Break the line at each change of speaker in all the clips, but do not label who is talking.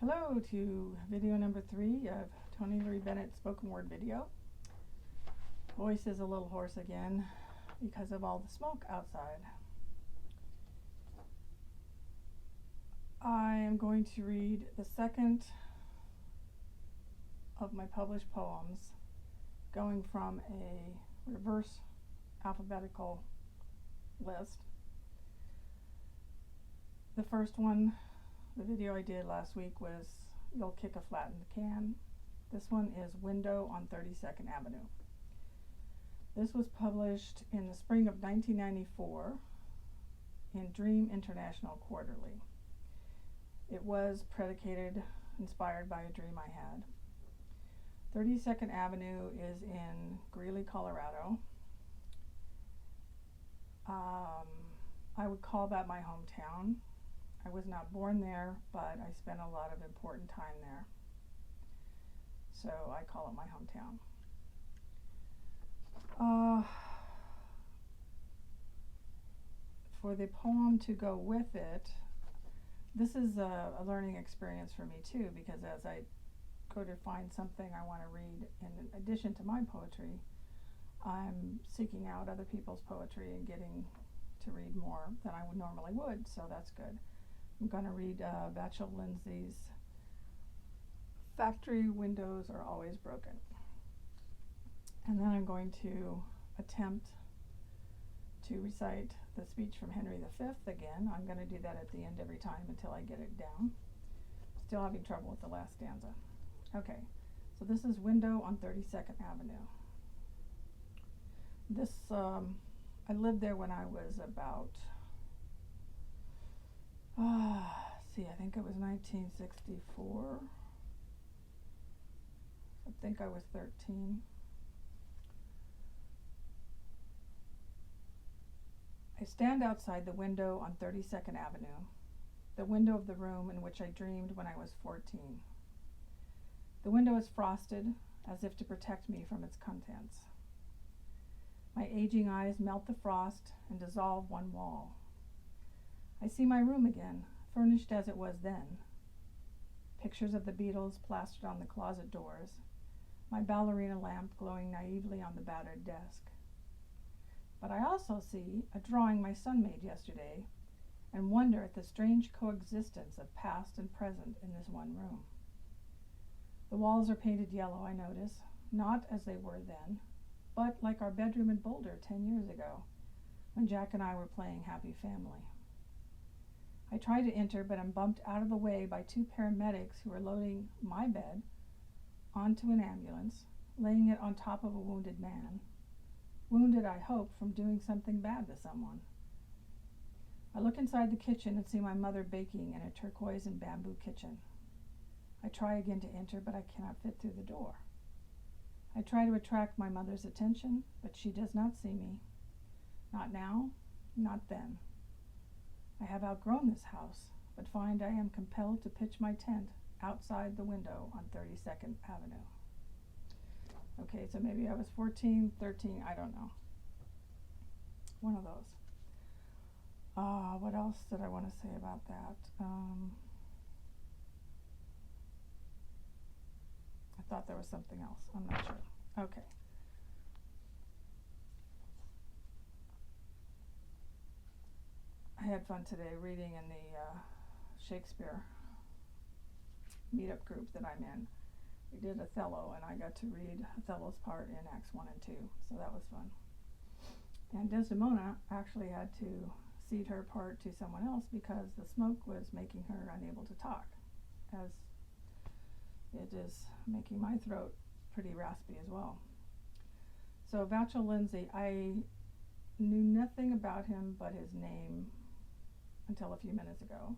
Hello to video number 3 of Toni Bennett's spoken word video. Voice is a little hoarse again because of all the smoke outside. I am going to read the second of my published poems, going from a reverse alphabetical list. The first one, the video I did last week, was You'll Kick a Flattened Can. This one is Window on 32nd Avenue. This was published in the spring of 1994 in Dream International Quarterly. It was inspired by a dream I had. 32nd Avenue is in Greeley, Colorado. I would call that my hometown. I was not born there, but I spent a lot of important time there. So I call it my hometown. For the poem to go with it, this is a learning experience for me too, because as I go to find something I want to read in addition to my poetry, I'm seeking out other people's poetry and getting to read more than I would normally would, so that's good. I'm going to read Vachel Lindsay's Factory Windows Are Always Broken. And then I'm going to attempt to recite the speech from Henry V again. I'm going to do that at the end every time until I get it down. Still having trouble with the last stanza. Okay, so this is Window on 32nd Avenue. This, I lived there when I was about, I think it was 1964. I think I was 13. I stand outside the window on 32nd Avenue, the window of the room in which I dreamed when I was 14. The window is frosted, as if to protect me from its contents. My aging eyes melt the frost and dissolve one wall. I see my room again, furnished as it was then. Pictures of the Beatles plastered on the closet doors, my ballerina lamp glowing naively on the battered desk. But I also see a drawing my son made yesterday and wonder at the strange coexistence of past and present in this one room. The walls are painted yellow, I notice, not as they were then, but like our bedroom in Boulder 10 years ago, when Jack and I were playing Happy Family. I try to enter, but am bumped out of the way by two paramedics who are loading my bed onto an ambulance, laying it on top of a wounded man. Wounded, I hope, from doing something bad to someone. I look inside the kitchen and see my mother baking in a turquoise and bamboo kitchen. I try again to enter, but I cannot fit through the door. I try to attract my mother's attention, but she does not see me. Not now, not then. I have outgrown this house, but find I am compelled to pitch my tent outside the window on 32nd Avenue. Okay, so maybe I was 14, 13, I don't know. One of those. What else did I want to say about that? I thought there was something else. I'm not sure. Okay. I had fun today reading in the Shakespeare meetup group that I'm in. We did Othello, and I got to read Othello's part in Acts 1 and 2, so that was fun. And Desdemona actually had to cede her part to someone else because the smoke was making her unable to talk, as it is making my throat pretty raspy as well. So Vachel Lindsay, I knew nothing about him but his name until a few minutes ago.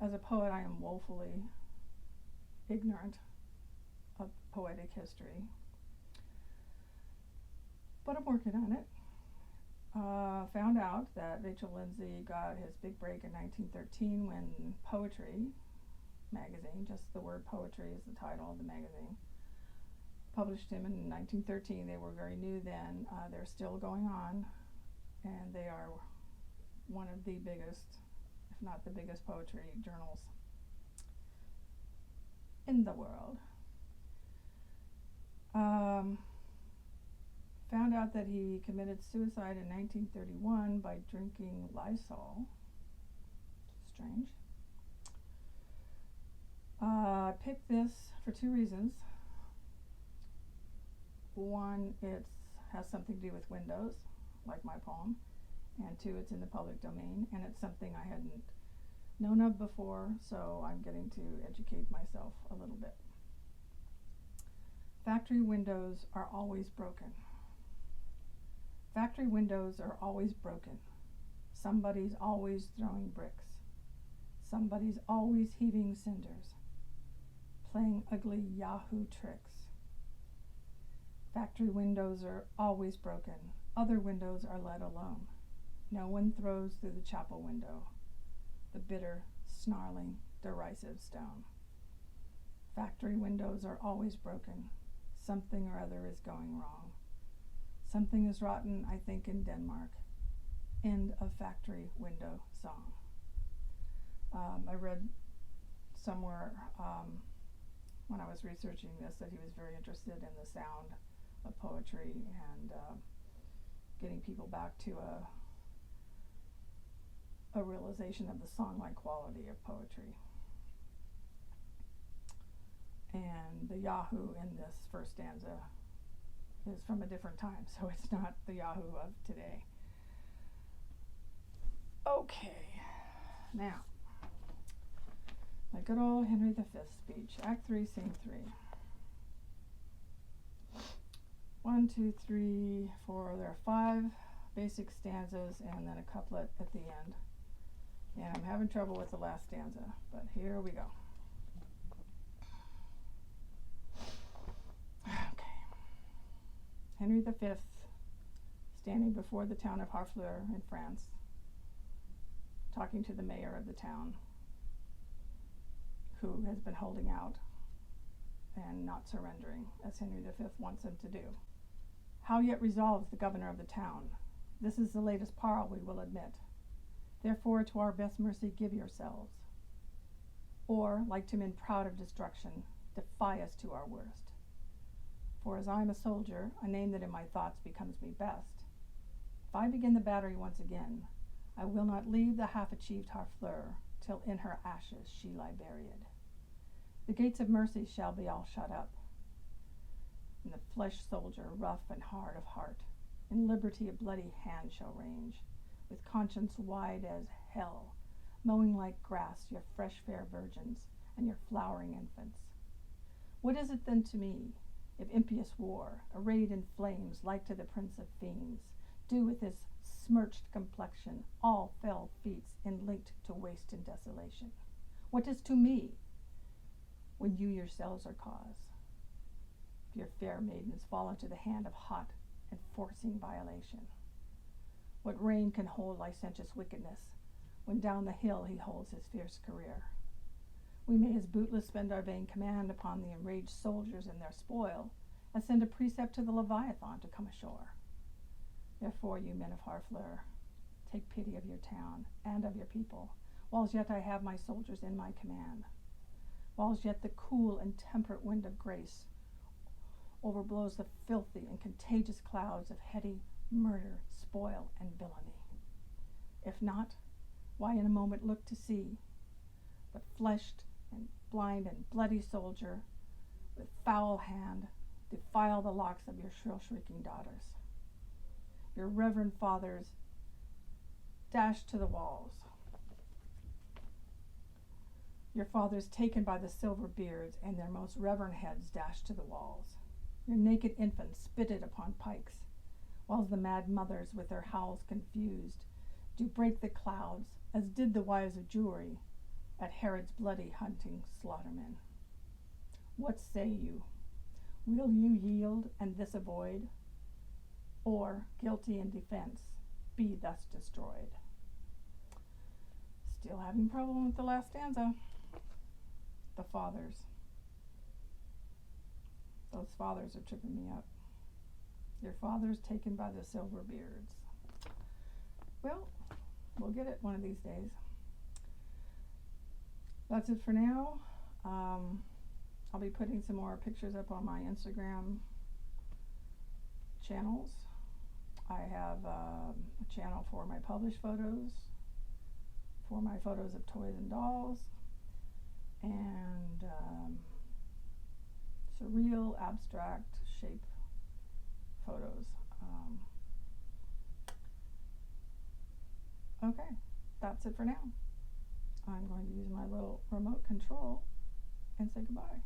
As a poet, I am woefully ignorant of poetic history, but I'm working on it. Found out that Vachel Lindsay got his big break in 1913 when Poetry magazine, just the word poetry is the title of the magazine, published him in 1913. They were very new then. They're still going on, and they are one of the biggest, if not the biggest poetry journals in the world. Found out that he committed suicide in 1931 by drinking Lysol. Strange. I picked this for two reasons. One, it has something to do with windows, like my poem, and two, it's in the public domain, and it's something I hadn't known of before, so I'm getting to educate myself a little bit. Factory windows are always broken. Factory windows are always broken. Somebody's always throwing bricks. Somebody's always heaving cinders, playing ugly Yahoo tricks. Factory windows are always broken. Other windows are let alone. No one throws through the chapel window the bitter, snarling, derisive stone. Factory windows are always broken. Something or other is going wrong. Something is rotten, I think, in Denmark. End of factory window song. I read somewhere when I was researching this that he was very interested in the sound of poetry and getting people back to a realization of the song-like quality of poetry. And the Yahoo in this first stanza is from a different time, so it's not the Yahoo of today. Okay, now, my good old Henry V speech, Act 3, Scene 3. 1, 2, 3, 4, there are 5 basic stanzas and then a couplet at the end. And I'm having trouble with the last stanza, but here we go. Okay. Henry V, standing before the town of Harfleur in France, talking to the mayor of the town, who has been holding out and not surrendering, as Henry V wants him to do. How yet resolves the governor of the town? This is the latest parle, we will admit. Therefore, to our best mercy give yourselves. Or, like to men proud of destruction, defy us to our worst. For as I am a soldier, a name that in my thoughts becomes me best, if I begin the battery once again, I will not leave the half-achieved Harfleur till in her ashes she lie buried. The gates of mercy shall be all shut up, and the flesh soldier, rough and hard of heart, in liberty a bloody hand shall range, with conscience wide as hell, mowing like grass your fresh fair virgins and your flowering infants. What is it then to me, if impious war, arrayed in flames like to the prince of fiends, do with his smirched complexion all fell feats linked to waste and desolation? What is to me, when you yourselves are cause? If your fair maidens fall into the hand of hot and forcing violation, what reign can hold licentious wickedness, when down the hill he holds his fierce career? We may as bootless spend our vain command upon the enraged soldiers and their spoil, as send a precept to the Leviathan to come ashore. Therefore, you men of Harfleur, take pity of your town and of your people, whiles yet I have my soldiers in my command, whiles yet the cool and temperate wind of grace overblows the filthy and contagious clouds of heady murder, spoil, and villainy. If not, why in a moment look to see the fleshed and blind and bloody soldier with foul hand defile the locks of your shrill shrieking daughters, your reverend fathers dashed to the walls, your fathers taken by the silver beards and their most reverend heads dashed to the walls, your naked infants spitted upon pikes, whiles the mad mothers with their howls confused do break the clouds, as did the wives of Jewry at Herod's bloody hunting slaughtermen. What say you? Will you yield and this avoid, or, guilty in defense, be thus destroyed? Still having problem with the last stanza. The fathers. Those fathers are tripping me up. Your fathers taken by the silver beards. Well, we'll get it one of these days. That's it for now. I'll be putting some more pictures up on my Instagram channels. I have a channel for my published photos, for my photos of toys and dolls, and surreal abstract shape photos. Okay, that's it for now. I'm going to use my little remote control and say goodbye.